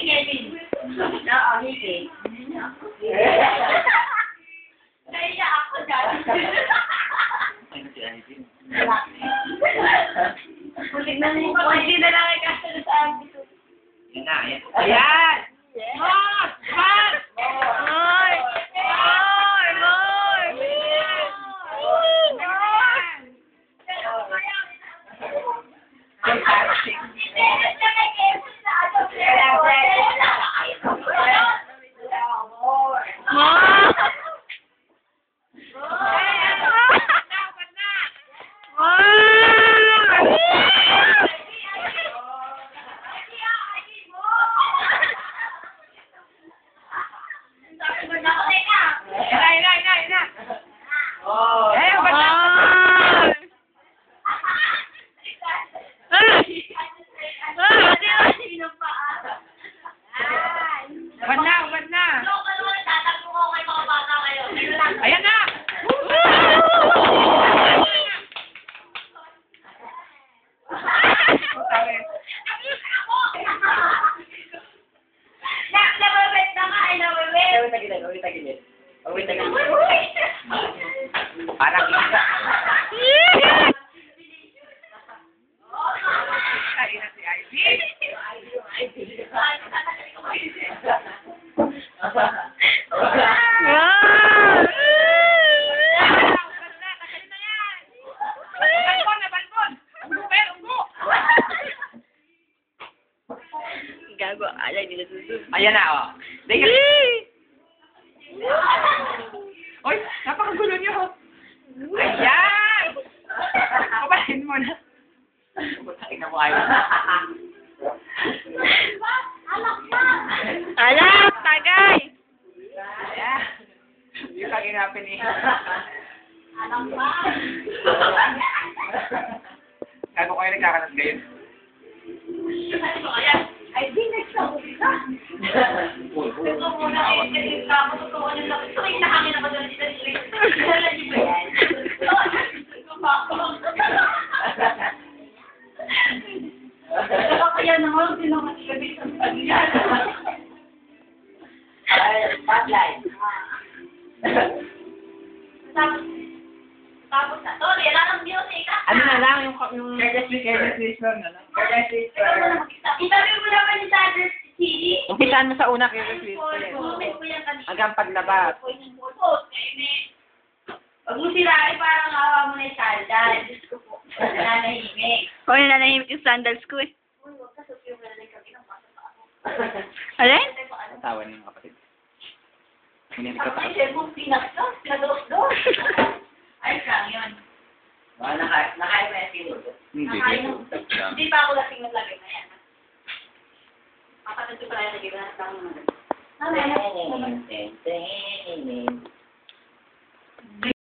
Kevin. Oo, sige. Naiya ako dyan. Ano si Ivy? Bulig na niyo. Hindi na lang ay kasunod sa amin. Yan na, yan. Ayan! Mas! Mas! Moy! Moy! Moy! Ayan na! Parang isa. Ay, na si Ivy. Gago, alay nila susub. Ayan na, oh. Oy, napakagulo niyo. Ayan! Kapahin mo na. Butakin na mo ayaw. Alak, tagay! Ayan. Yung kaginapin eh. Gago kayo nagkakalat ngayon. Ay, di nagsabi ka. Gusto mo na i-interview ka ako. Gusto ko nang gusto ko yung nakangin ako doon. Kilala niyo ba yan? Gusto pa ako. Kaya naman, sinungat gabi sa pagyan. Ay, spotlight. Tapos na. Sorry, wala nang music. Ano na lang, yung careless lang na lang. Interview mo naman yung Sanders City. Umpisahan mo sa una careless hanggang paglabas. Pag mo sirain, parang awa mo na yung sandal. Diyos ko po. Nanahimik. O, nananahimik yung sandals ko eh. Uy, huwag ka susiyo na lang kami ng bata pa ako. Alin? Tawa niyo yung kapatid. Hindi Ako yung cellphone pinagdos-dos. Ayos lang yun. Nakain mo yung sinudo. Hindi pa ako lasing naglagay na yan. Kapatid ko pala yung nagiging na ng